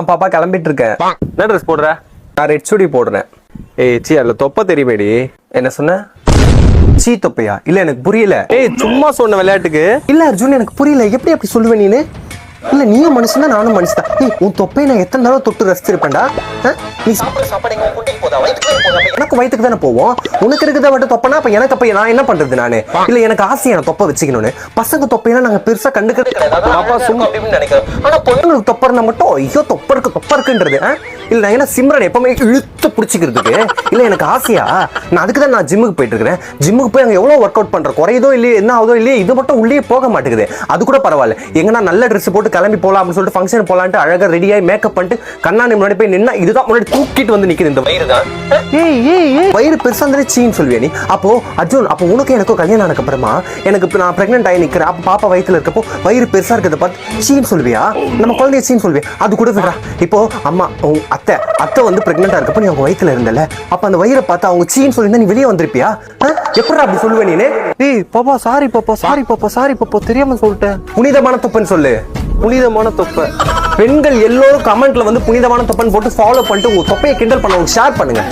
பாப்பா கிளம்பிட்டு இருக்கேன். என்ன ட்ரெஸ் போடுற? நான் ரெட் சுடி போடுறேன். ஏய் சி அதுல தொப்பை தெரியுமேடி. என்ன சொன்ன? சீ தொப்பையா? இல்ல எனக்கு புரியல. ஏய் சும்மா சொன்ன விளையாட்டுக்கு. இல்ல அர்ஜுன் எனக்கு புரியல. எப்படி அப்படி சொல்லுவ நீனு? இல்ல நீயும் மனுஷன் தான் நானும் மனுஷன் தான். ஏய் உன் தொப்பையை நான் எத்தனை தடவை தொட்டு ரசிச்சிருப்பேன்டா. நீ சாப்பிட சாப்பாடு எங்க குட்டிக்கு போதா? வயிற்றுக்கு போதா? எனக்கு வயிற்றுக்கு தானே போவோம். உனக்கு இருக்குதா மட்டும் தொப்பனா அப்ப எனக்கு அப்ப நான் என்ன பண்றது நானு? இல்ல எனக்கு ஆசையா நான் தொப்பை வச்சுக்கணும்னு. பசங்க தொப்பையெல்லாம் நாங்க பெருசா கண்டுக்கிறது கிடையாது. பாப்பா சும்மா அப்படின்னு நினைக்கிறேன். ஆனா பொண்ணுங்களுக்கு தொப்பர்னா மட்டும் ஐயோ தொப்ப இருக்குன்றது. இல்ல நான் என்ன சிம்ரன் எப்பவுமே இழுத்து பிடிச்சிக்கிறதுக்கு இல்ல எனக்கு ஆசையா? நான் அதுக்கு தான் நான் ஜிம்முக்கு போயிட்டு இருக்கிறேன். ஜிம்முக்கு போய் அங்க எவ்வளவு ஒர்க் அவுட் பண்றேன். குறையதோ இல்லையே என்ன ஆகுதோ இல்லையே இது மட்டும் உள்ளே போக மாட்டேங்குது. அது கூட பரவாயில்ல. எங்கன்னா நல்ல ட்ரெஸ் போட்டு கிளம்பி போலாம் அப்படின்னு சொல்லிட்டு ஃபங்க்ஷன் போலான்ட்டு அழகா ரெடியாகி மேக்கப் பண்ணிட்டு கண்ணாடி முன்னாடி போய் நின்னா இதுதான் முன்னாடி தூக்கிட்டு வந்து நிக்குது இந்த வயிறு தான். வயிறு பெருசா இருந்தாலே சீன்னு சொல்வியா நீ? அப்போ அர்ஜுன் அப்போ உனக்கு எனக்கும் கல்யாணம் ஆனதுக்கு அப்புறமா எனக்கு நான் பிரெக்னென்ட் ஆகி நிக்கிறேன். அப்ப பாப்பா வயித்துல இருக்கப்போ வயிறு பெருசா இருக்கிறத பார்த்து சீன்னு சொல்வியா? நம்ம குழந்தைய சீன்னு சொல்வியா? அது கூட விடுறா. இப்போ அம்மா அத்தை வந்து பிரெக்னெண்டா இருக்கப்போ நீ அவங்க வயித்துல இருந்தல, அப்ப அந்த வயிறை பார்த்து அவங்க சீன்னு சொல்லி நீ வெளியே வந்திருப்பியா? எப்படி அப்படி சொல்லுவேன் நீனு? ஏய் பாப்பா சாரி பாப்பா தெரியாம சொல்லிட்டேன். புனிதமான தொப்பன்னு சொல்லு. புனிதமான தொப்பை. பெண்கள் எல்லோரும் கமெண்ட்ல வந்து புனிதமான தொப்பன்னு போட்டு ஃபாலோ பண்ணிட்டு உங்க தொப்பையை கிண்டல் பண்ண ஷேர் பண்ணுங்க.